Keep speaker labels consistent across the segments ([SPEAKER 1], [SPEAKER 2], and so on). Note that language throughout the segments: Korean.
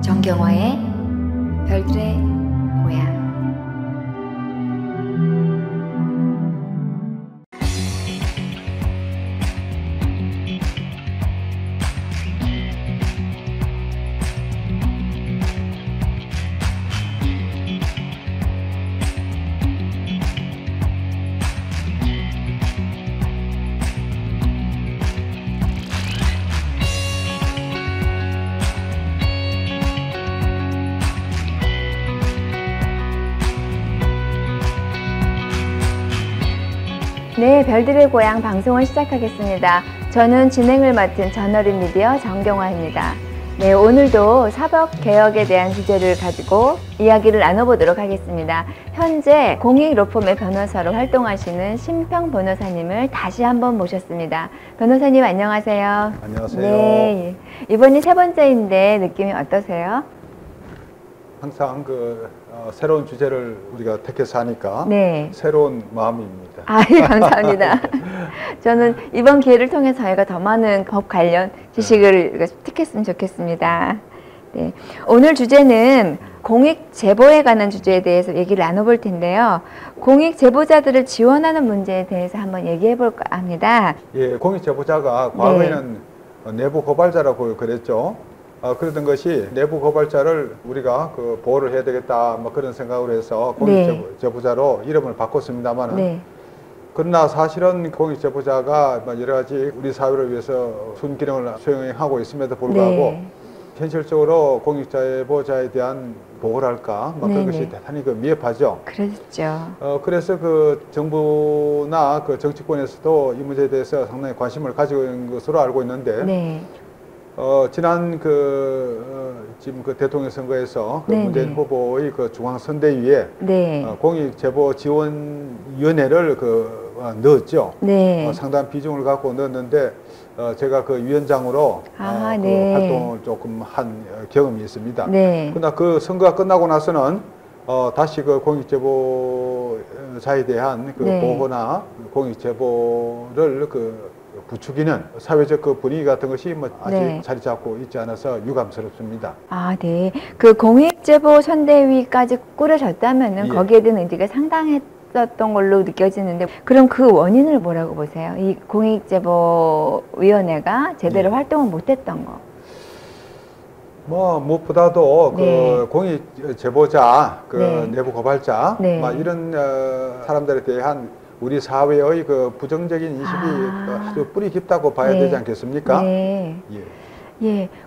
[SPEAKER 1] 정경화의 별들의 고향. 네, 별들의 고향 방송을 시작하겠습니다. 저는 진행을 맡은 저널인 미디어 정경화입니다. 네, 오늘도 사법개혁에 대한 주제를 가지고 이야기를 나눠보도록 하겠습니다. 현재 공익로펌의 변호사로 활동하시는 심평 변호사님을 다시 한번 모셨습니다. 변호사님 안녕하세요.
[SPEAKER 2] 안녕하세요.
[SPEAKER 1] 네, 이번이 세 번째인데 느낌이 어떠세요?
[SPEAKER 2] 항상 새로운 주제를 우리가 택해서 하니까
[SPEAKER 1] 네.
[SPEAKER 2] 새로운 마음입니다.
[SPEAKER 1] 아, 예, 감사합니다. 저는 이번 기회를 통해 저희가 더 많은 법 관련 지식을 습득했으면 좋겠습니다. 네. 오늘 주제는 공익 제보에 관한 주제에 대해서 얘기를 나눠볼 텐데요. 공익 제보자들을 지원하는 문제에 대해서 한번 얘기해 볼까 합니다.
[SPEAKER 2] 예, 공익 제보자가 과거에는 내부 고발자라고 그랬죠. 그러던 것이 내부 고발자를 우리가 보호를 해야 되겠다, 뭐 그런 생각으로 해서 공익 제보자로 이름을 바꿨습니다만은. 그러나 사실은 공익 제보자가 여러 가지 우리 사회를 위해서 순기능을 수행하고 있음에도 불구하고 현실적으로 공익 제보자에 대한 보호랄까, 그런 것이 대단히 미흡하죠.
[SPEAKER 1] 그렇죠.
[SPEAKER 2] 그래서 정부나 정치권에서도 이 문제에 대해서 상당히 관심을 가지고 있는 것으로 알고 있는데. 지난 지금 대통령 선거에서 문재인 후보의 중앙선대위에 공익제보지원위원회를 넣었죠. 상당한 비중을 갖고 넣었는데 제가 위원장으로 활동을 조금 한 경험이 있습니다. 그러나 선거가 끝나고 나서는 다시 공익제보자에 대한 보호나 공익제보를 부추기는 사회적 분위기 같은 것이 아직 자리 잡고 있지 않아서 유감스럽습니다.
[SPEAKER 1] 아, 네. 공익제보 선대위까지 꾸려졌다면은 거기에 대한 의지가 상당했었던 걸로 느껴지는데, 그럼 그 원인을 뭐라고 보세요? 이 공익제보위원회가 제대로 활동을 못했던 거.
[SPEAKER 2] 무엇보다도 공익제보자, 내부 고발자, 이런 사람들에 대한 우리 사회의 부정적인 인식이 아주 뿌리 깊다고 봐야 되지 않겠습니까?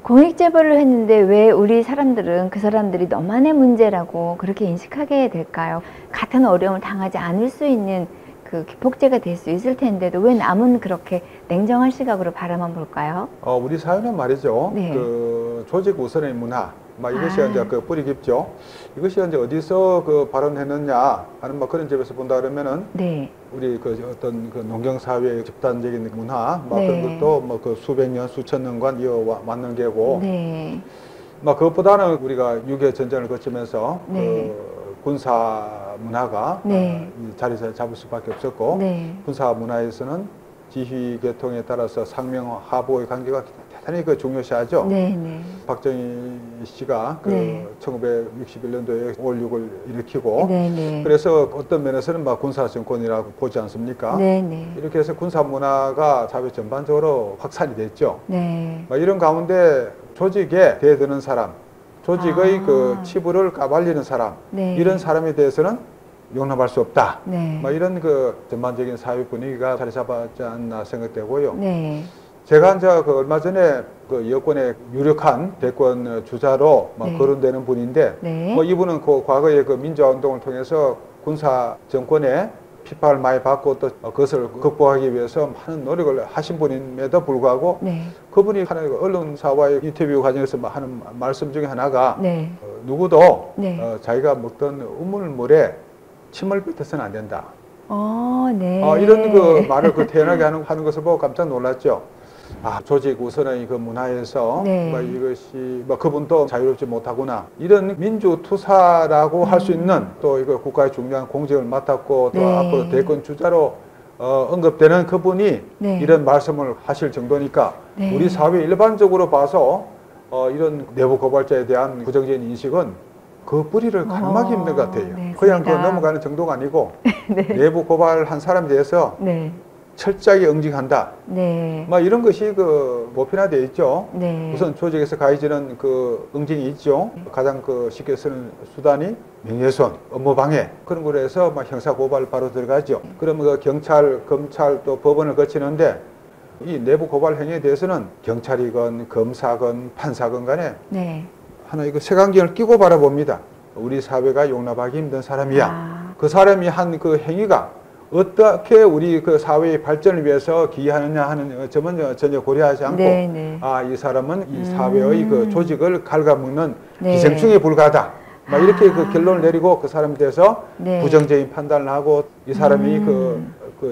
[SPEAKER 1] 공익제보를 했는데 왜 우리 사람들은 그 사람들이 너만의 문제라고 그렇게 인식하게 될까요? 같은 어려움을 당하지 않을 수 있는 기폭제가 될 수 있을 텐데도 왜 남은 그렇게 냉정한 시각으로 바라만 볼까요?
[SPEAKER 2] 우리 사회는 말이죠. 조직 우선의 문화, 이것이 이제 뿌리 깊죠. 이것이 이제 어디서 발언했느냐 하는 그런 점에서 본다 그러면은 우리 어떤 농경 사회의 집단적인 문화, 그런 것도 수백 년, 수천 년간 이어왔는 게고, 그것보다는 우리가 6.25 전쟁을 거치면서 군사 문화가 자리 잡을 수밖에 없었고, 군사 문화에서는 지휘 계통에 따라서 상명 하부의 관계가 대단히 중요시하죠. 박정희 씨가 1961년도에 5.16을 일으키고, 그래서 어떤 면에서는 군사 정권이라고 보지 않습니까? 이렇게 해서 군사 문화가 사회 전반적으로 확산이 됐죠. 이런 가운데 조직에 대드는 사람, 조직의 치부를 까발리는 사람, 이런 사람에 대해서는 용납할 수 없다. 이런 전반적인 사회 분위기가 자리 잡았지 않나 생각되고요. 제가 이제 얼마 전에 여권의 유력한 대권 주자로 거론되는 분인데, 이분은 과거의 민주화운동을 통해서 군사 정권의 비판을 많이 받고 또 그것을 극복하기 위해서 많은 노력을 하신 분임에도 불구하고 그분이 하는 언론사와의 인터뷰 과정에서 하는 말씀 중에 하나가 누구도 자기가 먹던 우물물에 침을 뱉어서는 안 된다. 이런 말을 태연하게 하는 것을 보고 깜짝 놀랐죠. 조직 우선의 문화에서 이것이 그분도 자유롭지 못하구나. 이런 민주투사라고 할 수 있는 또 국가의 중요한 공직을 맡았고 또 앞으로 대권 주자로 언급되는 그분이 이런 말씀을 하실 정도니까 우리 사회 일반적으로 봐서 이런 내부 고발자에 대한 부정적인 인식은 그 뿌리를 가늠하기 힘든 것 같아요. 네, 그냥 그 넘어가는 정도가 아니고 네. 내부 고발한 사람에 대해서 네. 철저하게 응징한다. 네. 막 이런 것이 그 보편화되어 있죠. 네. 우선 조직에서 가해지는 그 응징이 있죠. 가장 그 쉽게 쓰는 수단이 명예훼손, 업무방해 그런 거로 해서 막 형사고발 바로 들어가죠. 그러면 그 경찰, 검찰 또 법원을 거치는데 이 내부 고발 행위에 대해서는 경찰이건 검사건 판사건 간에 네. 하나 이거 색안경을 끼고 바라봅니다. 우리 사회가 용납하기 힘든 사람이야. 그 사람이 한 그 행위가 어떻게 우리 그 사회의 발전을 위해서 기여하느냐 하는 점은 전혀 고려하지 않고 네, 네. 이 사람은 이 사회의 그 조직을 갉아먹는 네. 기생충에 불과하다. 막 이렇게 그 결론을 내리고 그 사람에 대해서 네. 부정적인 판단을 하고 이 사람이 그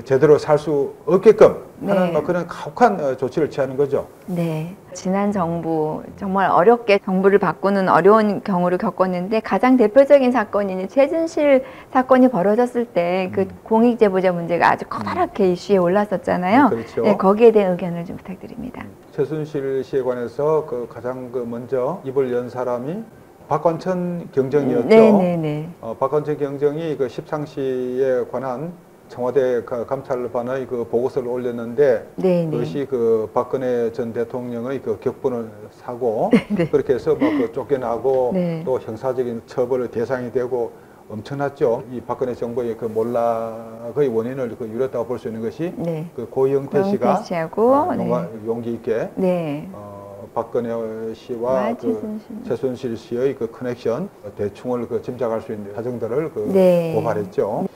[SPEAKER 2] 제대로 살 수 없게끔 하는 네. 그런 가혹한 조치를 취하는 거죠.
[SPEAKER 1] 네. 지난 정부 정말 어렵게 정부를 바꾸는 어려운 경우를 겪었는데 가장 대표적인 사건이 최순실 사건이 벌어졌을 때 그 공익제보자 문제가 아주 커다랗게 이슈에 올랐었잖아요. 그렇죠. 네, 거기에 대한 의견을 좀 부탁드립니다.
[SPEAKER 2] 최순실 씨에 관해서 그 가장 먼저 입을 연 사람이 박관천 경정이었죠.
[SPEAKER 1] 네네네.
[SPEAKER 2] 박관천 경정이 그 십상시에 관한 청와대 감찰반의 그 보고서를 올렸는데 네네. 그것이 그 박근혜 전 대통령의 그 격분을 사고 네네. 그렇게 해서 막 그 쫓겨나고 네. 또 형사적인 처벌의 대상이 되고 엄청났죠. 이 박근혜 정부의 그 몰락의 원인을 그 유렸다고 볼 수 있는 것이 네. 그 고영태 씨가 네. 용기 있게 네. 박근혜 씨와 그 최순실 씨의 그 커넥션 대충을 그 짐작할 수 있는 사정들을 그 네. 고발했죠.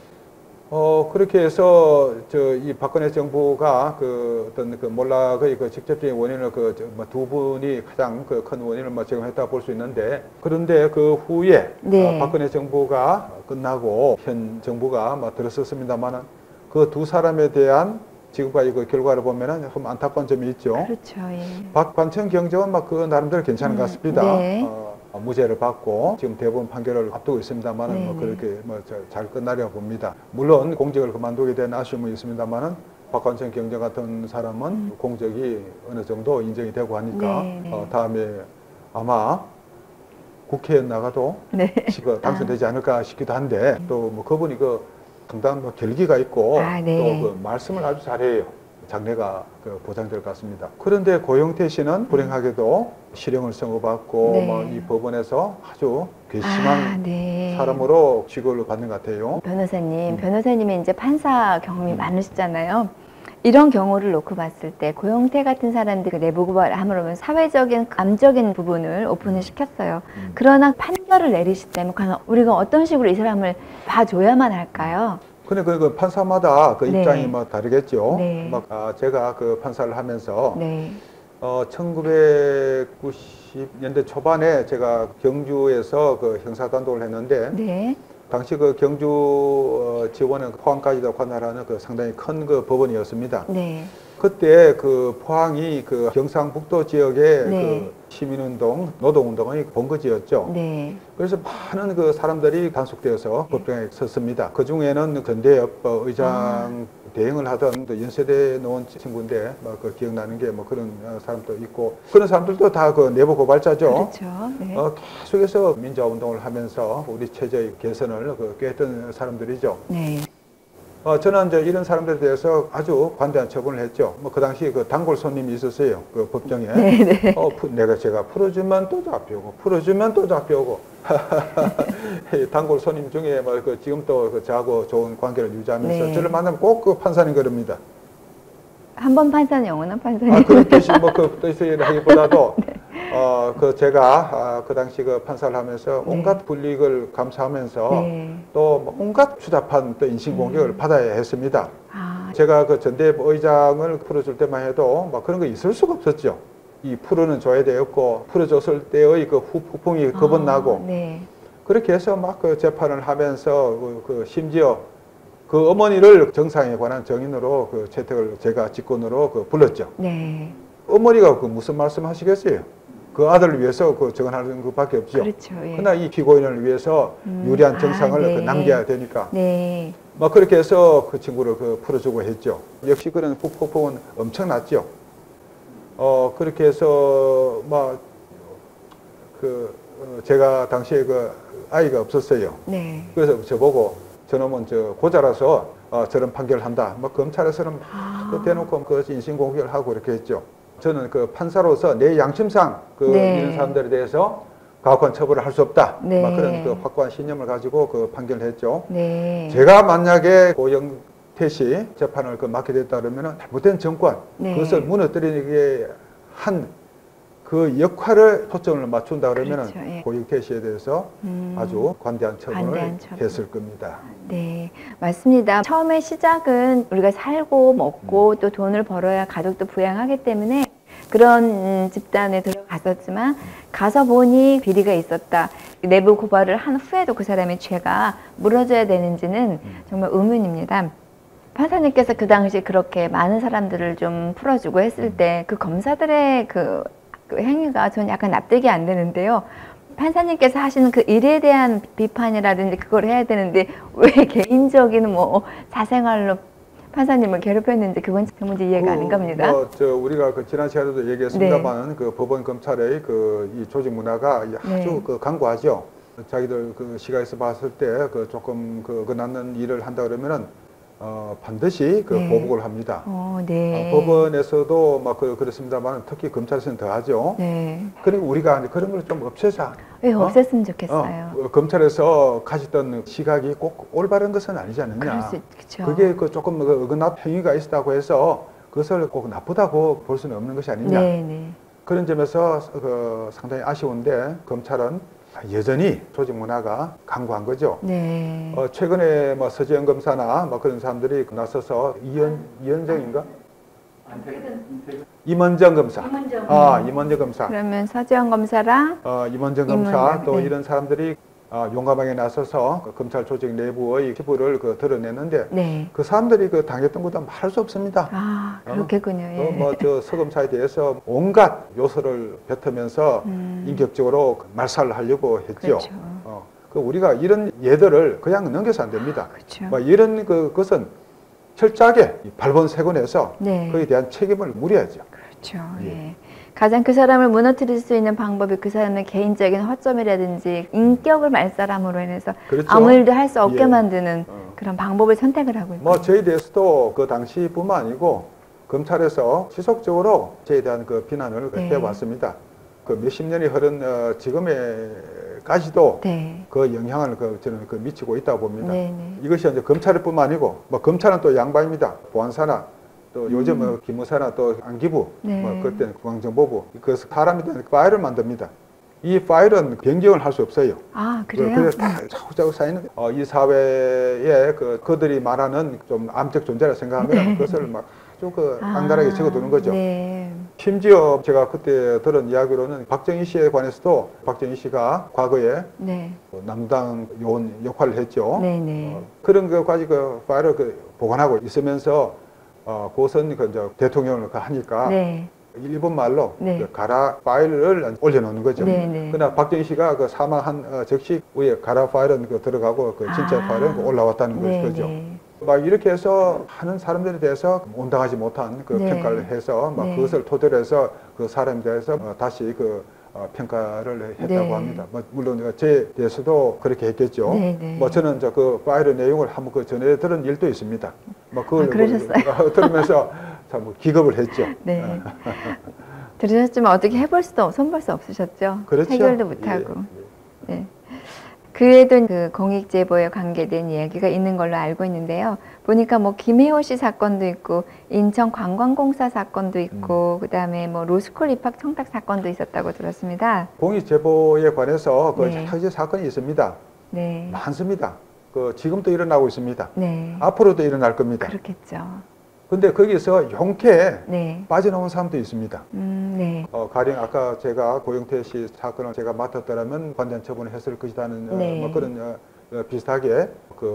[SPEAKER 2] 그렇게 해서 이 박근혜 정부가 그 어떤 그 몰락의 그 직접적인 원인을 두 분이 가장 그 큰 원인을 제공했다 볼 수 있는데 그런데 그 후에 네. 박근혜 정부가 끝나고 현 정부가 들었었습니다만은 그 두 사람에 대한 지금까지 그 결과를 보면은 좀 안타까운 점이 있죠.
[SPEAKER 1] 그렇죠. 예.
[SPEAKER 2] 박관천 경정은 그 나름대로 괜찮은 것 같습니다. 네. 무죄를 받고 지금 대법원 판결을 앞두고 있습니다만은 그렇게 잘 끝나려 봅니다. 물론 공직을 그만두게 된 아쉬움은 있습니다만은 박관천 경정 같은 사람은 공적이 어느 정도 인정이 되고 하니까 다음에 아마 국회에 나가도 네. 당선되지 않을까 싶기도 한데 또 그분이 상당한 결기가 있고 네. 또 말씀을 아주 잘해요. 장래가 보장될 것 같습니다. 그런데 고영태 씨는 불행하게도 실형을 선고받고 네. 이 법원에서 아주 괘씸한 네. 사람으로 취급을 받는 것 같아요.
[SPEAKER 1] 변호사님, 변호사님이 이제 판사 경험이 많으시잖아요. 이런 경우를 놓고 봤을 때 고영태 같은 사람들이 내부 고발을 함으로써 사회적인 감적인 부분을 오픈을 시켰어요. 그러나 판결을 내리실 때는 과연 우리가 어떤 식으로 이 사람을 봐줘야만 할까요?
[SPEAKER 2] 근데 그 판사마다 그 입장이 네. 다르겠죠. 네. 제가 그 판사를 하면서 네. 1990년대 초반에 제가 경주에서 그 형사단독을 했는데 네. 당시 그 경주 지원은 포항까지도 관할하는 상당히 큰 법원이었습니다. 네. 그때 그 포항이 그 경상북도 지역의 네. 그 시민운동, 노동운동의 본거지였죠. 네. 그래서 많은 그 사람들이 단속되어서 법정에 섰습니다. 그 중에는 전대협 의장 대행을 하던 연세대 나온 친구인데 기억나는 게 그런 사람도 있고 그런 사람들도 다 그 내부 고발자죠.
[SPEAKER 1] 그렇죠. 네.
[SPEAKER 2] 계속해서 민주화운동을 하면서 우리 체제의 개선을 꾀했던 사람들이죠. 네. 저는 이제 이런 사람들에 대해서 아주 관대한 처분을 했죠. 그 당시 그 단골 손님이 있었어요. 그 법정에. 네네. 제가 풀어주면 또 잡혀오고, 풀어주면 또 잡혀오고. 단골 손님 중에 지금도 저하고 좋은 관계를 유지하면서 네. 저를 만나면 꼭 그 판사님 그럽니다.
[SPEAKER 1] 한 번 판사는 영원한 판사님.
[SPEAKER 2] 그런 뜻이 그 뜻이라기보다도 네. 제가 그 당시 그 판사를 하면서 온갖 불이익을 감수하면서 네. 또 온갖 추잡한 또 인신공격을 받아야 했습니다. 제가 그 전대협 의장을 풀어줄 때만 해도 그런 거 있을 수가 없었죠. 이 풀어는 줘야 되었고 풀어줬을 때의 그 후폭풍이 겁은나고 네. 그렇게 해서 그 재판을 하면서 심지어 그 어머니를 정상에 관한 증인으로 채택을 제가 직권으로 불렀죠. 네. 어머니가 무슨 말씀 하시겠어요? 그 아들을 위해서 증언하는 것밖에 없죠.
[SPEAKER 1] 그렇죠. 예.
[SPEAKER 2] 그러나 이 피고인을 위해서 유리한 정상을 네. 남겨야 되니까. 네. 그렇게 해서 그 친구를 풀어주고 했죠. 역시 그런 후폭풍은 엄청났죠. 그렇게 해서 제가 당시에 그 아이가 없었어요.
[SPEAKER 1] 네.
[SPEAKER 2] 그래서 저보고 저놈은 고자라서 저런 판결을 한다. 뭐 검찰에서는 대놓고 그 인신공격을 하고 이렇게 했죠. 저는 그 판사로서 내 양심상
[SPEAKER 1] 네.
[SPEAKER 2] 이런 사람들에 대해서 가혹한 처벌을 할 수 없다.
[SPEAKER 1] 네.
[SPEAKER 2] 막 그런 그 확고한 신념을 가지고 그 판결을 했죠.
[SPEAKER 1] 네.
[SPEAKER 2] 제가 만약에 고영태 씨 재판을 맡게 됐다 그러면은 잘못된 정권,
[SPEAKER 1] 네.
[SPEAKER 2] 그것을 무너뜨리게 한 그 역할을 초점을 맞춘다 그러면은
[SPEAKER 1] 그렇죠. 예.
[SPEAKER 2] 고영태 씨에 대해서 아주 관대한 처분을 했을 겁니다.
[SPEAKER 1] 네, 맞습니다. 처음에 시작은 우리가 살고 먹고 또 돈을 벌어야 가족도 부양하기 때문에 그런 집단에 들어갔었지만 가서 보니 비리가 있었다. 내부 고발을 한 후에도 그 사람의 죄가 물어져야 되는지는 정말 의문입니다. 판사님께서 그 당시 그렇게 많은 사람들을 좀 풀어주고 했을 때 그 검사들의 그 행위가 저는 약간 납득이 안 되는데요. 판사님께서 하시는 그 일에 대한 비판이라든지 그걸 해야 되는데 왜 개인적인 뭐 사생활로 판사님을 괴롭혔는지 그건 도무지 이해가 안 갑니다.
[SPEAKER 2] 우리가 지난 시간에도 얘기했습니다만, 네. 그 법원 검찰의 이 조직 문화가 아주 네. 강고하죠. 자기들 그 시각에서 봤을 때 조금 어긋나는 일을 한다 그러면은 반드시
[SPEAKER 1] 네.
[SPEAKER 2] 보복을 합니다.
[SPEAKER 1] 네.
[SPEAKER 2] 법원에서도 막 그렇습니다만 특히 검찰에서는 더 하죠.
[SPEAKER 1] 네.
[SPEAKER 2] 그리고 우리가 그런 걸 좀 없애자.
[SPEAKER 1] 네, 없앴으면 좋겠어요.
[SPEAKER 2] 검찰에서 가졌던 시각이 꼭 올바른 것은 아니지 않느냐.
[SPEAKER 1] 그럴 수 있죠.
[SPEAKER 2] 그게 조금 어긋난 행위가 있었다고 해서 그것을 꼭 나쁘다고 볼 수는 없는 것이 아니냐.
[SPEAKER 1] 네, 네.
[SPEAKER 2] 그런 점에서 상당히 아쉬운데 검찰은 여전히 조직 문화가 강고한 거죠.
[SPEAKER 1] 네.
[SPEAKER 2] 최근에 서지현 검사나 그런 사람들이 나서서 이현정인가? 임원정 검사. 임원정 검사.
[SPEAKER 1] 그러면 서지현 검사랑
[SPEAKER 2] 임원정 검사 또
[SPEAKER 1] 네.
[SPEAKER 2] 이런 사람들이 용감하게 나서서 검찰 조직 내부의 피부를 드러냈는데
[SPEAKER 1] 네.
[SPEAKER 2] 그 사람들이 당했던 것도 말할 수 없습니다.
[SPEAKER 1] 그렇겠군요. 예.
[SPEAKER 2] 서검사에 대해서 온갖 요소를 뱉으면서 인격적으로 말살을 하려고 했죠.
[SPEAKER 1] 그렇죠.
[SPEAKER 2] 우리가 이런 예들을 그냥 넘겨서 안 됩니다.
[SPEAKER 1] 그렇죠.
[SPEAKER 2] 이런 것은 철저하게 발본색원해서
[SPEAKER 1] 네.
[SPEAKER 2] 그에 대한 책임을 물어야죠.
[SPEAKER 1] 그렇죠. 예. 가장 그 사람을 무너뜨릴 수 있는 방법이 그 사람의 개인적인 허점이라든지 인격을 말살함으로 인해서
[SPEAKER 2] 그렇죠.
[SPEAKER 1] 아무 일도 할 수 없게 만드는 그런 방법을 선택을 하고 있고.
[SPEAKER 2] 저희에 대해서도 그 당시뿐만 아니고 검찰에서 지속적으로 저에 대한 비난을 해왔습니다. 몇십 년이 흐른 지금에까지도
[SPEAKER 1] 네.
[SPEAKER 2] 그 영향을 저는 미치고 있다고 봅니다.
[SPEAKER 1] 네네.
[SPEAKER 2] 이것이 이제 검찰뿐만 아니고 검찰은 또 양반입니다. 보안사나 또 요즘 기무사나 또 안기부,
[SPEAKER 1] 네.
[SPEAKER 2] 그때 중앙정보부, 그 사람에 대한 파일을 만듭니다. 이 파일은 변경을 할 수 없어요.
[SPEAKER 1] 그래요?
[SPEAKER 2] 그래서 다 자꾸자꾸 쌓이는 이 사회에 그들이 말하는 좀 암적 존재라 생각하면
[SPEAKER 1] 네.
[SPEAKER 2] 그것을 아주 anggar하게 적어두는 거죠.
[SPEAKER 1] 네.
[SPEAKER 2] 심지어 제가 그때 들은 이야기로는 박정희 씨에 관해서도 박정희 씨가 과거에
[SPEAKER 1] 네.
[SPEAKER 2] 남당 요원 역할을 했죠.
[SPEAKER 1] 네네.
[SPEAKER 2] 그런 것까지 파일을 보관하고 있으면서 고선 대통령을 하니까
[SPEAKER 1] 네.
[SPEAKER 2] 일본 말로
[SPEAKER 1] 네.
[SPEAKER 2] 가라 파일을 올려놓는 거죠.
[SPEAKER 1] 네네.
[SPEAKER 2] 그러나 박정희 씨가 사망한 즉시 위에 가라 파일은 들어가고 진짜 파일은 올라왔다는 거죠. 이렇게 해서 하는 사람들에 대해서 온당하지 못한
[SPEAKER 1] 네.
[SPEAKER 2] 평가를 해서
[SPEAKER 1] 네.
[SPEAKER 2] 그것을 토대로 해서 그 사람에 대해서 다시 평가를 했다고
[SPEAKER 1] 네.
[SPEAKER 2] 합니다. 물론 제 대해서도 그렇게 했겠죠.
[SPEAKER 1] 네네.
[SPEAKER 2] 저는 그 파일의 내용을 한번 전에 들은 일도 있습니다. 그걸
[SPEAKER 1] 그러셨어요?
[SPEAKER 2] 들으면서 참 기겁을 했죠.
[SPEAKER 1] 네. 들으셨지만 어떻게 해볼 수도 손볼 수 없으셨죠.
[SPEAKER 2] 그렇죠.
[SPEAKER 1] 해결도 못하고. 네. 그에도 공익제보에 관계된 이야기가 있는 걸로 알고 있는데요. 보니까 김혜호 씨 사건도 있고 인천관광공사 사건도 있고 그다음에 로스쿨 입학 청탁 사건도 있었다고 들었습니다.
[SPEAKER 2] 공익제보에 관해서
[SPEAKER 1] 네.
[SPEAKER 2] 여러 가지 사건이 있습니다.
[SPEAKER 1] 네.
[SPEAKER 2] 많습니다. 지금도 일어나고 있습니다.
[SPEAKER 1] 네.
[SPEAKER 2] 앞으로도 일어날 겁니다.
[SPEAKER 1] 그렇겠죠.
[SPEAKER 2] 근데 거기서 용케
[SPEAKER 1] 네.
[SPEAKER 2] 빠져나온 사람도 있습니다.
[SPEAKER 1] 네.
[SPEAKER 2] 가령 아까 제가 고영태 씨 사건을 제가 맡았더라면 관대한 처분을 했을 것이라는
[SPEAKER 1] 네.
[SPEAKER 2] 그런 비슷하게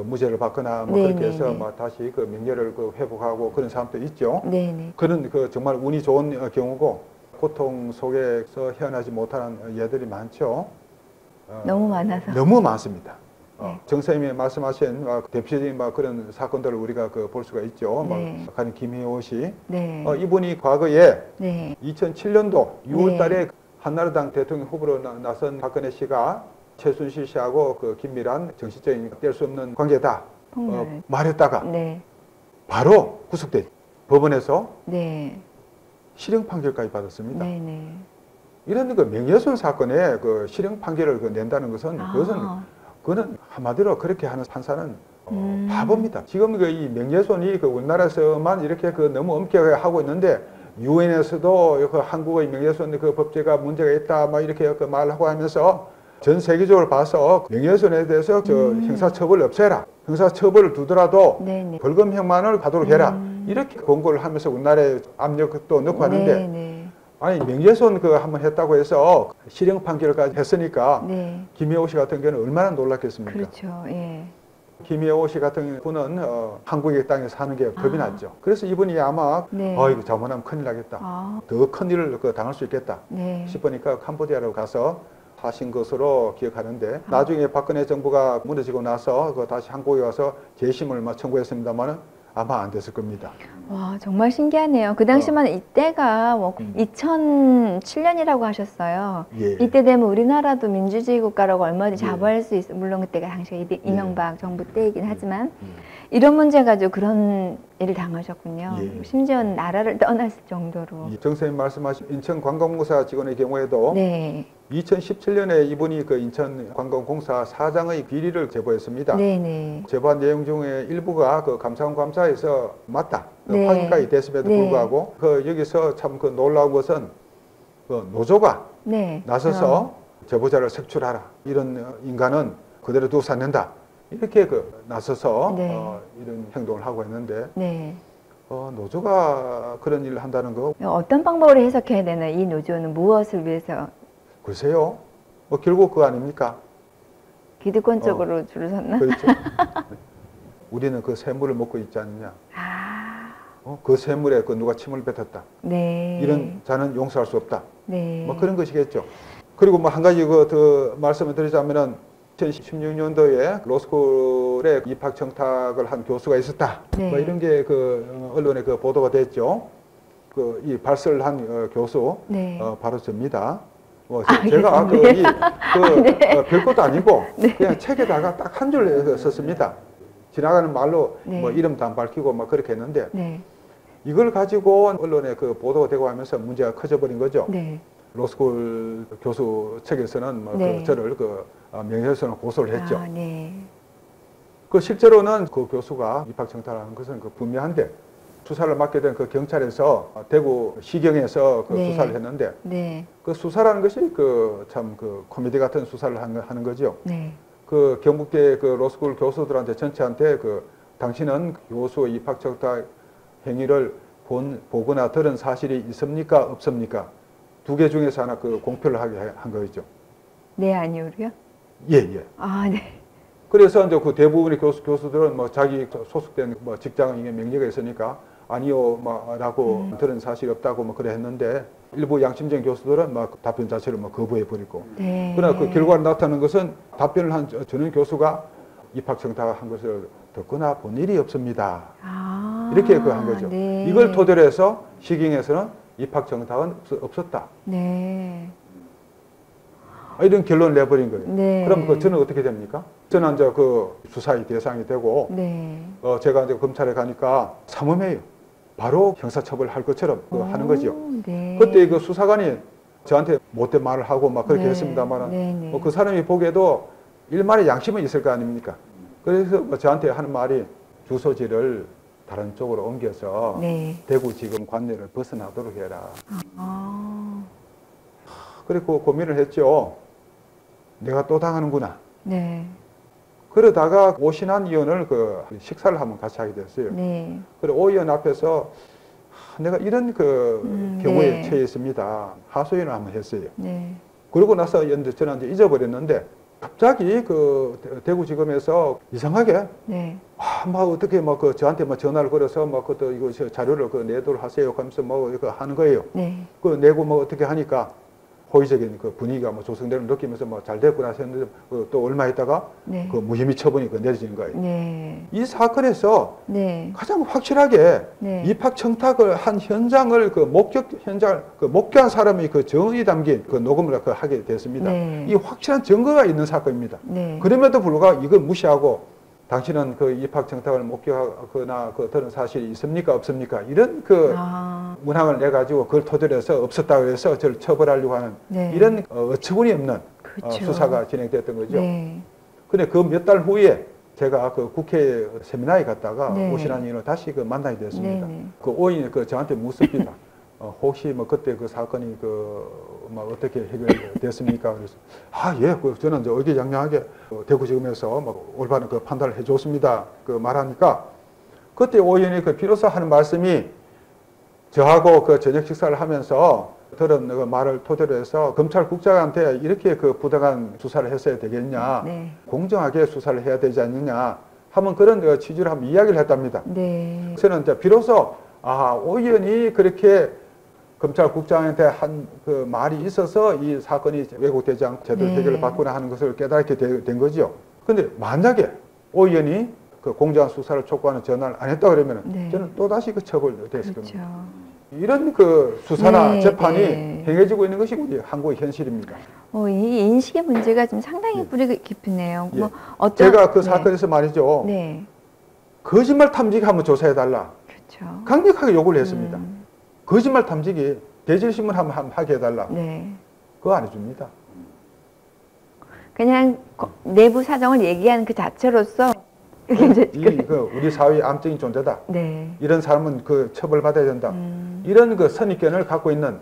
[SPEAKER 2] 무죄를 받거나
[SPEAKER 1] 네,
[SPEAKER 2] 그렇게 해서
[SPEAKER 1] 네, 네.
[SPEAKER 2] 다시 명예를 회복하고 그런 사람도 있죠.
[SPEAKER 1] 네네.
[SPEAKER 2] 그런 정말 운이 좋은 경우고 고통 속에서 헤어나지 못하는 예들이 많죠.
[SPEAKER 1] 너무 많아서.
[SPEAKER 2] 너무 많습니다.
[SPEAKER 1] 네.
[SPEAKER 2] 정 선생님이 말씀하신 대표적인 그런 사건들을 우리가 볼 수가 있죠.
[SPEAKER 1] 네.
[SPEAKER 2] 가령 김혜호 씨.
[SPEAKER 1] 네.
[SPEAKER 2] 이분이 과거에
[SPEAKER 1] 네.
[SPEAKER 2] 2007년도 6월 달에 한나라당 대통령 후보로 나선 박근혜 씨가 최순실 씨하고 그 긴밀한 정치적인 뗄 수 없는 관계다 말했다가
[SPEAKER 1] 네.
[SPEAKER 2] 바로 구속돼 법원에서
[SPEAKER 1] 네.
[SPEAKER 2] 실형 판결까지 받았습니다.
[SPEAKER 1] 네, 네.
[SPEAKER 2] 이런 그 명예훼손 사건에 그 실형 판결을 낸다는 것은 그거는 한마디로 그렇게 하는 판사는 바보입니다. 지금 그 이 명예훼손이 그 우리나라에서만 이렇게 그 너무 엄격하게 하고 있는데 유엔에서도 그 한국의 명예훼손 그 법제가 문제가 있다 막 이렇게 그 말하고 하면서 전 세계적으로 봐서 명예훼손에 대해서 저 형사처벌을 없애라. 형사처벌을 두더라도
[SPEAKER 1] 네네.
[SPEAKER 2] 벌금형만을 하도록 해라. 이렇게 권고를 하면서 우리나라에 압력도 넣고 하는데
[SPEAKER 1] 네네.
[SPEAKER 2] 아니 명예훼손 그 한번 했다고 해서 실형 판결까지 했으니까
[SPEAKER 1] 네.
[SPEAKER 2] 김혜호 씨 같은 경우는 얼마나 놀랐겠습니까?
[SPEAKER 1] 그렇죠. 예.
[SPEAKER 2] 김혜호 씨 같은 분은 한국의 땅에 사는 게 겁이 났죠. 그래서 이분이 아마
[SPEAKER 1] 네.
[SPEAKER 2] 이거 잘못하면 큰일 나겠다. 더 큰 일을 당할 수 있겠다
[SPEAKER 1] 네.
[SPEAKER 2] 싶으니까 캄보디아로 가서 하신 것으로 기억하는데 나중에 박근혜 정부가 무너지고 나서 다시 한국에 와서 재심을 청구했습니다만 아마 안 됐을 겁니다.
[SPEAKER 1] 와, 정말 신기하네요. 그 당시만 이때가 뭐 2007년이라고 하셨어요.
[SPEAKER 2] 예.
[SPEAKER 1] 이때 되면 우리나라도 민주주의 국가라고 얼마든지 자부할 수 있어요. 물론 그때가 당시에 이명박 정부 때이긴 하지만 이런 문제 가지고 그런 일을 당하셨군요.
[SPEAKER 2] 예.
[SPEAKER 1] 심지어는 나라를 떠났을 정도로.
[SPEAKER 2] 정선생님 말씀하신 인천관광공사 직원의 경우에도
[SPEAKER 1] 네.
[SPEAKER 2] 2017년에 이분이 그 인천관광공사 사장의 비리를 제보했습니다.
[SPEAKER 1] 네네.
[SPEAKER 2] 제보한 내용 중에 일부가 그 감사원감사에서 맞다.
[SPEAKER 1] 네.
[SPEAKER 2] 확인까지 됐음에도
[SPEAKER 1] 네.
[SPEAKER 2] 불구하고 여기서 참 그 놀라운 것은 그 노조가
[SPEAKER 1] 네.
[SPEAKER 2] 나서서 제보자를 색출하라. 이런 인간은 그대로 두지 않는다. 이렇게 나서서
[SPEAKER 1] 네.
[SPEAKER 2] 이런 행동을 하고 있는데
[SPEAKER 1] 네.
[SPEAKER 2] 노조가 그런 일을 한다는 거
[SPEAKER 1] 어떤 방법으로 해석해야 되나요? 이 노조는 무엇을 위해서?
[SPEAKER 2] 글쎄요. 결국 그거 아닙니까?
[SPEAKER 1] 기득권 쪽으로 줄을 섰나?
[SPEAKER 2] 그렇죠. 우리는 그 샘물을 먹고 있지 않느냐. 그 샘물에 누가 침을 뱉었다.
[SPEAKER 1] 네.
[SPEAKER 2] 이런 자는 용서할 수 없다.
[SPEAKER 1] 네.
[SPEAKER 2] 그런 것이겠죠. 그리고 한 가지 더 말씀을 드리자면은 2016년도에 로스쿨에 입학 청탁을 한 교수가 있었다.
[SPEAKER 1] 네.
[SPEAKER 2] 이런 게 언론에 보도가 됐죠. 이 발설을 한 교수
[SPEAKER 1] 네.
[SPEAKER 2] 바로 접니다. 제가
[SPEAKER 1] 네.
[SPEAKER 2] 별것도 아니고
[SPEAKER 1] 네.
[SPEAKER 2] 그냥 책에다가 딱 한 줄 썼습니다. 지나가는 말로
[SPEAKER 1] 네.
[SPEAKER 2] 이름도 안 밝히고 그렇게 했는데
[SPEAKER 1] 네.
[SPEAKER 2] 이걸 가지고 언론에 보도가 되고 하면서 문제가 커져버린 거죠.
[SPEAKER 1] 네.
[SPEAKER 2] 로스쿨 교수 측에서는
[SPEAKER 1] 네.
[SPEAKER 2] 저를 명예훼손을 고소를 했죠.
[SPEAKER 1] 네.
[SPEAKER 2] 실제로는 그 교수가 입학 청탁하는 것은 분명한데 수사를 맡게 된 경찰에서 대구 시경에서
[SPEAKER 1] 네.
[SPEAKER 2] 수사를 했는데
[SPEAKER 1] 네.
[SPEAKER 2] 수사라는 것이 참 코미디 같은 수사를 하는 거죠.
[SPEAKER 1] 네.
[SPEAKER 2] 경북대 로스쿨 교수들한테 전체한테 당신은 교수 입학 청탁 행위를 보거나 들은 사실이 있습니까? 없습니까? 두 개 중에서 하나 공표를 하게 한 거죠.
[SPEAKER 1] 네, 아니오로요?
[SPEAKER 2] 예.
[SPEAKER 1] 네.
[SPEAKER 2] 그래서 이제 대부분의 교수들은 자기 소속된 직장에 명예가 있으니까 아니요, 라고 들은 사실이 없다고 그래 했는데 일부 양심적인 교수들은 답변 자체를 거부해 버리고.
[SPEAKER 1] 네.
[SPEAKER 2] 그러나 결과로 나타나는 것은 답변을 한 전원 교수가 입학 청탁한 것을 듣거나 본 일이 없습니다. 이렇게 한 거죠.
[SPEAKER 1] 네.
[SPEAKER 2] 이걸 토대로 해서 시경에서는 입학 청탁은 없었다.
[SPEAKER 1] 네.
[SPEAKER 2] 이런 결론을 내버린 거예요.
[SPEAKER 1] 네.
[SPEAKER 2] 그럼 저는 어떻게 됩니까? 저는 이제 수사의 대상이 되고,
[SPEAKER 1] 네.
[SPEAKER 2] 제가 이제 검찰에 가니까 삼엄해요. 바로 형사처벌할 것처럼 하는 거죠.
[SPEAKER 1] 네.
[SPEAKER 2] 그때 수사관이 저한테 못된 말을 하고 그렇게
[SPEAKER 1] 네.
[SPEAKER 2] 했습니다만,
[SPEAKER 1] 네.
[SPEAKER 2] 그 사람이 보기에도 일말의 양심은 있을 거 아닙니까? 그래서 저한테 하는 말이 주소지를 다른 쪽으로 옮겨서
[SPEAKER 1] 네.
[SPEAKER 2] 대구지검 관내를 벗어나도록 해라. 그리고 고민을 했죠. 내가 또 당하는구나.
[SPEAKER 1] 네.
[SPEAKER 2] 그러다가 오신환 의원을 식사를 한번 같이 하게 됐어요.
[SPEAKER 1] 네.
[SPEAKER 2] 그리고 오 의원 앞에서 내가 이런 경우에
[SPEAKER 1] 네.
[SPEAKER 2] 처했습니다. 하소연을 한번 했어요.
[SPEAKER 1] 네.
[SPEAKER 2] 그러고 나서 저는 이제 잊어버렸는데 갑자기 대구지검에서 이상하게
[SPEAKER 1] 네.
[SPEAKER 2] 어떻게 저한테 전화를 걸어서 그것도 이거 자료를 내도록 하세요. 하면서 이거 하는 거예요.
[SPEAKER 1] 네.
[SPEAKER 2] 내고 어떻게 하니까 호의적인 그 분위기가 뭐 조성되는 느끼면서 뭐 잘 됐구나 했는데 또 얼마 있다가
[SPEAKER 1] 네.
[SPEAKER 2] 그 무혐의 처분이 그 내려진 거예요.
[SPEAKER 1] 네.
[SPEAKER 2] 이 사건에서
[SPEAKER 1] 네.
[SPEAKER 2] 가장 확실하게
[SPEAKER 1] 네.
[SPEAKER 2] 입학 청탁을 한 현장을 그 목격 현장을 그 목격한 사람이 그 정언이 담긴 그 녹음을 그 하게 됐습니다.
[SPEAKER 1] 네.
[SPEAKER 2] 이 확실한 증거가 있는 사건입니다.
[SPEAKER 1] 네.
[SPEAKER 2] 그럼에도 불구하고 이걸 무시하고 당신은 그 입학 청탁을 목격하거나 그 들은 사실이 있습니까 없습니까 이런 그 문항을 내 가지고 그걸 토대로 해서 없었다고 해서 저를 처벌하려고 하는
[SPEAKER 1] 네.
[SPEAKER 2] 이런 어처구니 없는
[SPEAKER 1] 그렇죠.
[SPEAKER 2] 수사가 진행됐던 거죠.
[SPEAKER 1] 네.
[SPEAKER 2] 근데 그 몇 달 후에 제가 그 국회 세미나에 갔다가
[SPEAKER 1] 네.
[SPEAKER 2] 오신환 의원을 다시 그 만나게 됐습니다.
[SPEAKER 1] 네.
[SPEAKER 2] 그 오인이 그 저한테 묻습니다. 혹시 뭐 그때 그 사건이 막 어떻게 해결됐습니까? 그래서 예, 저는 이제 의기양양하게 대구지검에서 막 올바른 그 판단을 해줬습니다. 그 말하니까 그때 오 의원이 그 비로소 하는 말씀이 저하고 그 저녁 식사를 하면서 들은 그 말을 토대로 해서 검찰국장한테 이렇게 그 부당한 수사를 했어야 되겠냐,
[SPEAKER 1] 네.
[SPEAKER 2] 공정하게 수사를 해야 되지 않느냐 하면 그런 그 취지로 한번 이야기를 했답니다.
[SPEAKER 1] 네.
[SPEAKER 2] 저는 이제 비로소 오 의원이 그렇게 검찰국장한테 한 그 말이 있어서 이 사건이 왜곡되지 않고 제대로
[SPEAKER 1] 네.
[SPEAKER 2] 해결을 받거나 하는 것을 깨닫게 된 거죠. 근데 만약에 오 의원이 그 공정한 수사를 촉구하는 전화를 안 했다 그러면
[SPEAKER 1] 네.
[SPEAKER 2] 저는 또다시 그 처벌됐을
[SPEAKER 1] 그렇죠.
[SPEAKER 2] 겁니다. 이런 그 수사나
[SPEAKER 1] 네,
[SPEAKER 2] 재판이
[SPEAKER 1] 네.
[SPEAKER 2] 행해지고 있는 것이 우리 한국의 현실입니다.
[SPEAKER 1] 이 인식의 문제가 좀 상당히
[SPEAKER 2] 예.
[SPEAKER 1] 뿌리 깊으네요.
[SPEAKER 2] 예.
[SPEAKER 1] 뭐 어떤
[SPEAKER 2] 제가 그
[SPEAKER 1] 네.
[SPEAKER 2] 사건에서 말이죠.
[SPEAKER 1] 네.
[SPEAKER 2] 거짓말 탐지기 한번 조사해달라.
[SPEAKER 1] 그렇죠.
[SPEAKER 2] 강력하게 요구를 했습니다.
[SPEAKER 1] 음.
[SPEAKER 2] 거짓말 탐지기 대질신문 한번 하게 해달라.
[SPEAKER 1] 네.
[SPEAKER 2] 그거 안 해줍니다.
[SPEAKER 1] 그냥 내부 사정을 얘기하는 그 자체로서
[SPEAKER 2] 우리 사회의 암적인 존재다.
[SPEAKER 1] 네.
[SPEAKER 2] 이런 사람은 그 처벌받아야 된다. 이런 그 선입견을 갖고 있는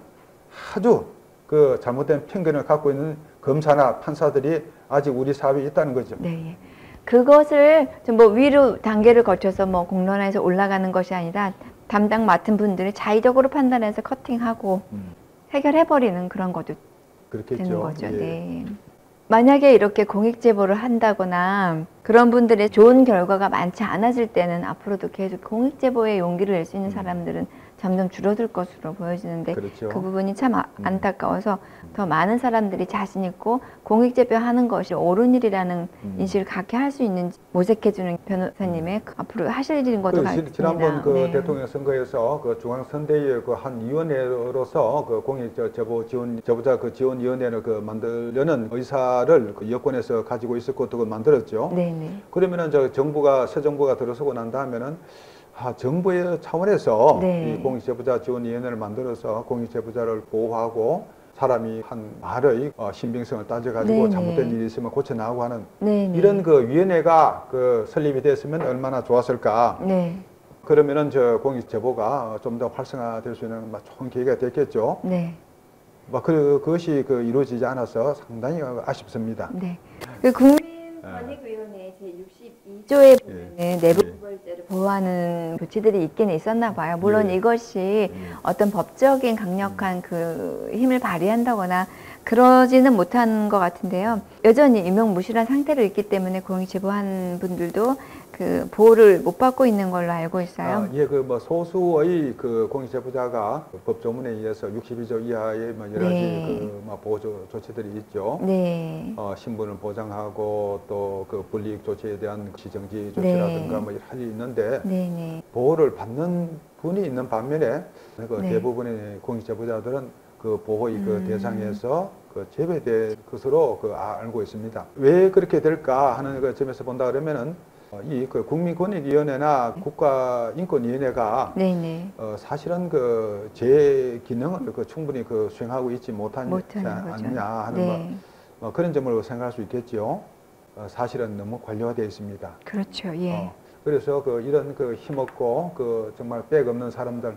[SPEAKER 2] 아주 그 잘못된 편견을 갖고 있는 검사나 판사들이 아직 우리 사회에 있다는 거죠.
[SPEAKER 1] 네. 그것을 좀 뭐 위로 단계를 거쳐서 뭐 공론화해서 올라가는 것이 아니라 담당 맡은 분들이 자의적으로 판단해서 커팅하고 해결해버리는 그런 것도
[SPEAKER 2] 그렇겠죠.
[SPEAKER 1] 되는 거죠.
[SPEAKER 2] 예.
[SPEAKER 1] 네. 만약에 이렇게 공익제보를 한다거나 그런 분들의 좋은 결과가 많지 않아질 때는 앞으로도 계속 공익제보에 용기를 낼 수 있는 사람들은 점점 줄어들 것으로 보여지는데
[SPEAKER 2] 그렇죠.
[SPEAKER 1] 그 부분이 참 안타까워서 더 많은 사람들이 자신 있고 공익제보하는 것이 옳은 일이라는 인식을 갖게 할 수 있는지 모색해주는 변호사님의 앞으로 하실 일인 것도 같습니다.
[SPEAKER 2] 지난번 그
[SPEAKER 1] 네.
[SPEAKER 2] 대통령 선거에서 그 중앙선대위의 그 한 위원회로서 그 공익제보 지원 제보자 그 지원위원회를 그 만들려는 의사를 그 여권에서 가지고 있었고 또 그 만들었죠.
[SPEAKER 1] 네네.
[SPEAKER 2] 그러면은 저 정부가 새 정부가 들어서고 난 다음에는 정부의 차원에서
[SPEAKER 1] 네.
[SPEAKER 2] 이 공익제보자 지원위원회를 만들어서 공익제보자를 보호하고 사람이 한 말의 신빙성을 따져가지고
[SPEAKER 1] 네네.
[SPEAKER 2] 잘못된 일이 있으면 고쳐나가고 하는
[SPEAKER 1] 네네.
[SPEAKER 2] 이런 그 위원회가 그 설립이 됐으면 얼마나 좋았을까.
[SPEAKER 1] 네.
[SPEAKER 2] 그러면은 저 공익제보가 좀 더 활성화될 수 있는 좋은 계기가 됐겠죠.
[SPEAKER 1] 네.
[SPEAKER 2] 그것이 그 이루어지지 않아서 상당히 아쉽습니다.
[SPEAKER 1] 네. 그 국민권익위원회 제62조에 보면은 내부고발죄를 보호하는 조치들이 있긴 있었나 봐요. 물론
[SPEAKER 2] 예.
[SPEAKER 1] 이것이 어떤 법적인 강력한 그 힘을 발휘한다거나 그러지는 못한 것 같은데요. 여전히 유명무실한 상태로 있기 때문에 공익제보한 분들도 그 보호를 못 받고 있는 걸로 알고 있어요.
[SPEAKER 2] 예, 그 뭐 소수의 그 공익제보자가 그 법조문에 의해서 62조 이하의 뭐 여러 가지
[SPEAKER 1] 네.
[SPEAKER 2] 그 뭐 보호 조치들이 있죠.
[SPEAKER 1] 네.
[SPEAKER 2] 신분을 보장하고 또 그 불이익 조치에 대한 시정지 조치라든가
[SPEAKER 1] 네.
[SPEAKER 2] 뭐 여러 가지 있는데
[SPEAKER 1] 네네.
[SPEAKER 2] 보호를 받는 분이 있는 반면에 그
[SPEAKER 1] 네.
[SPEAKER 2] 대부분의 공익제보자들은 그 보호의 그 대상에서 그 제외될 것으로 그 알고 있습니다. 왜 그렇게 될까 하는 그 점에서 본다 그러면은 이 그 국민권익위원회나 국가인권위원회가
[SPEAKER 1] 네네.
[SPEAKER 2] 사실은 그 제 기능을 그 충분히 그 수행하고 있지 못하지
[SPEAKER 1] 못하는 거죠.
[SPEAKER 2] 않느냐 하는
[SPEAKER 1] 네.
[SPEAKER 2] 그런 점을 생각할 수 있겠죠. 사실은 너무 관료화되어 있습니다.
[SPEAKER 1] 그렇죠. 예.
[SPEAKER 2] 그래서 그 이런 그 힘없고 그 정말 백 없는 사람들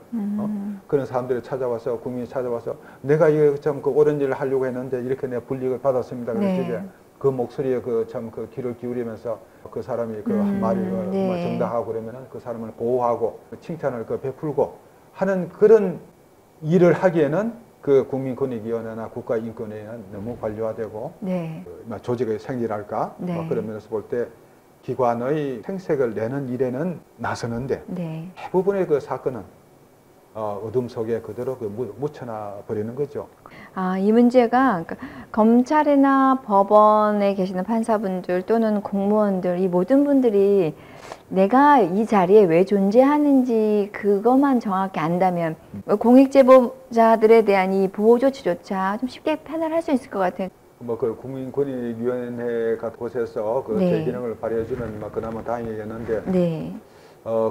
[SPEAKER 2] 그런 사람들이 찾아와서 국민이 찾아와서 내가 이거 참 그 옳은 일을 하려고 했는데 이렇게 내가 불이익을 받았습니다. 그래서
[SPEAKER 1] 네.
[SPEAKER 2] 이제 그 목소리에 그 참 그 귀를 기울이면서 그 사람이 그 한 말이
[SPEAKER 1] 네.
[SPEAKER 2] 정당하고 그러면은 그 사람을 보호하고 칭찬을 그 베풀고 하는 그런 일을 하기에는 그 국민권익위원회나 국가인권위원회는 너무 관료화되고
[SPEAKER 1] 네.
[SPEAKER 2] 조직의 생리랄까
[SPEAKER 1] 네.
[SPEAKER 2] 그런 면에서 볼 때 기관의 생색을 내는 일에는 나서는데
[SPEAKER 1] 네.
[SPEAKER 2] 대부분의 그 사건은 어둠 속에 그대로 묻혀놔 버리는 거죠.
[SPEAKER 1] 이 문제가 그러니까 검찰이나 법원에 계시는 판사분들 또는 공무원들 이 모든 분들이 내가 이 자리에 왜 존재하는지 그것만 정확히 안다면 공익제보자들에 대한 이 보호 조치조차 좀 쉽게 판단할 수 있을 것 같아요.
[SPEAKER 2] 그 국민권익위원회 같은 곳에서 제 기능을 발휘해주면 그나마 다행이겠는데. 네.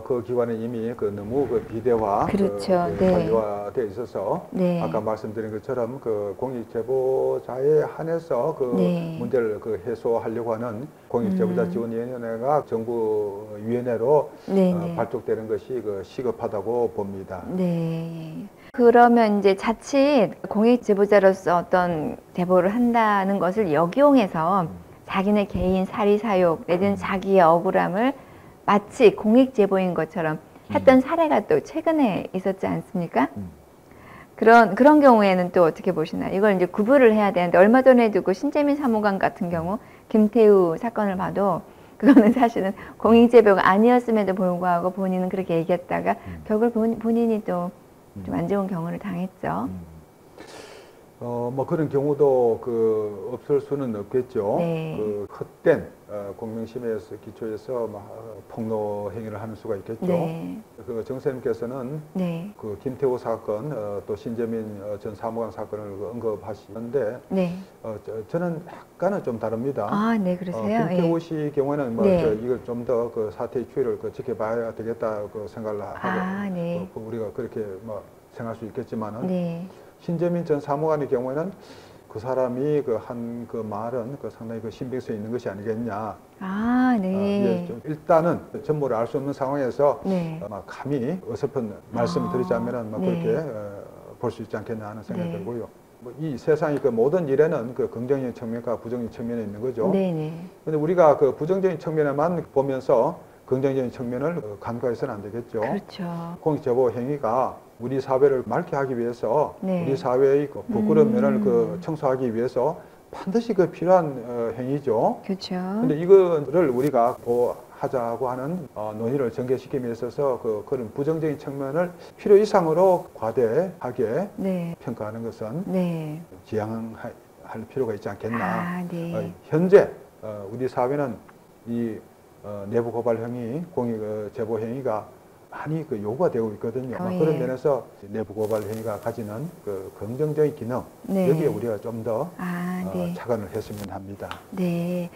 [SPEAKER 2] 그 기관은 이미 너무 비대화,
[SPEAKER 1] 그렇죠.
[SPEAKER 2] 관리화되어 있어서 아까 말씀드린 것처럼 공익제보자에 한해서 문제를 해소하려고 하는 공익제보자 지원위원회가 정부위원회로 발족되는 것이 시급하다고 봅니다.
[SPEAKER 1] 네. 그러면 이제 자칫 공익제보자로서 어떤 제보를 한다는 것을 역이용해서 자기네 개인 사리사욕 내지는 자기의 억울함을 마치 공익제보인 것처럼 했던 사례가 또 최근에 있었지 않습니까? 그런 경우에는 또 어떻게 보시나요? 이걸 이제 구분을 해야 되는데 얼마 전에도 신재민 사무관 같은 경우 김태우 사건을 봐도 그거는 사실은 공익제보가 아니었음에도 불구하고 본인은 그렇게 얘기했다가 결국 본인이 또 좀 안 좋은 경우를 당했죠.
[SPEAKER 2] 그런 경우도 없을 수는 없겠죠.
[SPEAKER 1] 네.
[SPEAKER 2] 헛된 공명심에서 기초해서 폭로 행위를 하는 수가 있겠죠.
[SPEAKER 1] 네.
[SPEAKER 2] 정선생님께서는
[SPEAKER 1] 네.
[SPEAKER 2] 김태호 사건, 또 신재민 전 사무관 사건을 언급하시는데, 네. 저는 약간은 좀 다릅니다.
[SPEAKER 1] 네, 그러세요?
[SPEAKER 2] 김태호 씨 경우에는 이걸 좀 더 사태의 추이를 지켜봐야 되겠다고 생각을 하고,
[SPEAKER 1] 네.
[SPEAKER 2] 우리가 그렇게 생각할 수 있겠지만은. 네. 신재민 전 사무관의 경우에는 그 사람이 한 말은 상당히 신빙성이 있는 것이 아니겠냐.
[SPEAKER 1] 네.
[SPEAKER 2] 일단은 전모를 알 수 없는 상황에서 감히 어설픈 말씀을 드리자면은 그렇게 볼 수 있지 않겠냐 하는 생각이 들고요. 이 세상의 모든 일에는 긍정적인 측면과 부정적인 측면이 있는 거죠. 그런데 우리가 부정적인 측면에만 보면서 긍정적인 측면을 간과해서는 안 되겠죠.
[SPEAKER 1] 그렇죠.
[SPEAKER 2] 공익제보 행위가 우리 사회를 맑게 하기 위해서 우리 사회의 부끄러운 면을 청소하기 위해서 반드시 필요한 행위죠.
[SPEAKER 1] 그렇죠.
[SPEAKER 2] 근데 이거를 우리가 보호하자고 하는 논의를 전개시키기 위해서 그런 부정적인 측면을 필요 이상으로 과대하게 평가하는 것은 지양할 필요가 있지 않겠나. 현재 우리 사회는 이 내부 고발 행위, 공익 제보 행위가 많이 요구가 되고 있거든요. 그런 면에서 내부 고발 행위가 가지는 긍정적인 기능, 여기에 우리가 좀 더 착안을 했으면 합니다.
[SPEAKER 1] 네.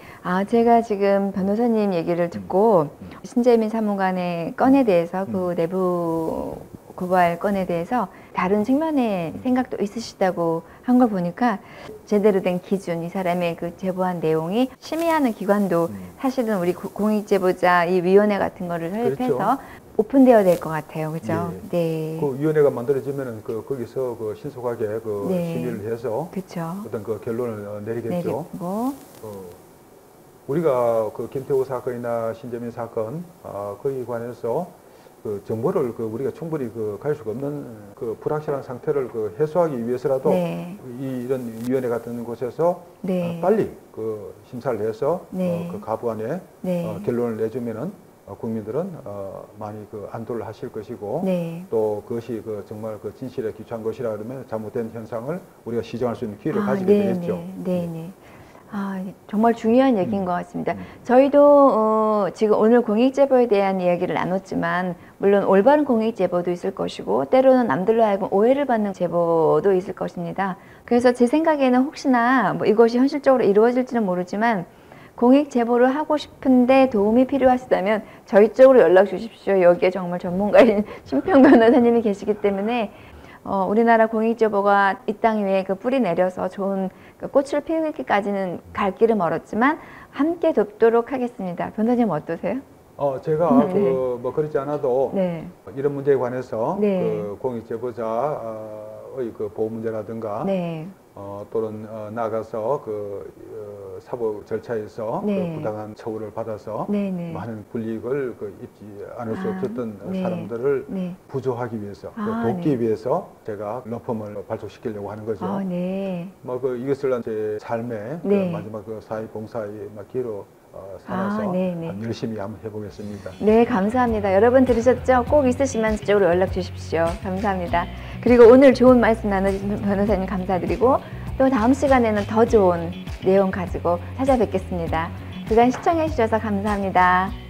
[SPEAKER 1] 제가 지금 변호사님 얘기를 듣고 신재민 사무관의 건에 대해서 내부 고발 건에 대해서 다른 측면의 생각도 있으시다고 한 걸 보니까 제대로 된 기준, 이 사람의 제보한 내용이 심의하는 기관도 사실은 우리 공익제보자 이 위원회 같은 거를 설립해서 오픈되어야 될 것 같아요. 그죠? 네.
[SPEAKER 2] 그 위원회가 만들어지면은 거기서 신속하게 심의를 해서 어떤 결론을 내리겠죠. 우리가 김태호 사건이나 신재민 사건 거기에 관해서 정보를 우리가 충분히 가질 수가 없는 불확실한 상태를 해소하기 위해서라도 이런 위원회 같은 곳에서 빨리 심사를 해서 가부안에 결론을 내주면은 국민들은 많이 안도를 하실 것이고 또 그것이 정말 진실에 기초한 것이라 그러면 잘못된 현상을 우리가 시정할 수 있는 기회를 가지게 되겠죠.
[SPEAKER 1] 정말 중요한 얘기인 것 같습니다. 저희도 지금 오늘 공익제보에 대한 이야기를 나눴지만 물론 올바른 공익제보도 있을 것이고 때로는 남들로 하여금 오해를 받는 제보도 있을 것입니다. 그래서 제 생각에는 혹시나 이것이 현실적으로 이루어질지는 모르지만 공익제보를 하고 싶은데 도움이 필요하시다면 저희 쪽으로 연락 주십시오. 여기에 정말 전문가인 심평 변호사님이 계시기 때문에 우리나라 공익제보가 이 땅 위에 뿌리 내려서 좋은 꽃을 피우기까지는 갈 길은 멀었지만 함께 돕도록 하겠습니다. 변호사님 어떠세요?
[SPEAKER 2] 제가 그렇지 않아도 이런 문제에 관해서 공익제보자의 보호 문제라든가 또는 나가서 사법 절차에서 부당한 처우를 받아서 많은 불이익을 입지 않을 수 없었던 사람들을 부조하기 위해서 돕기 위해서 제가 러펌을 발족시키려고 하는 거죠. 이것을 제 삶의 마지막 사회 봉사의 기로 삼아서 열심히 한번 해보겠습니다.
[SPEAKER 1] 네, 감사합니다. 여러분 들으셨죠? 꼭 있으시면 저쪽으로 연락 주십시오. 감사합니다. 그리고 오늘 좋은 말씀 나눠주신 변호사님 감사드리고 또 다음 시간에는 더 좋은 내용 가지고 찾아뵙겠습니다. 그간 시청해 주셔서 감사합니다.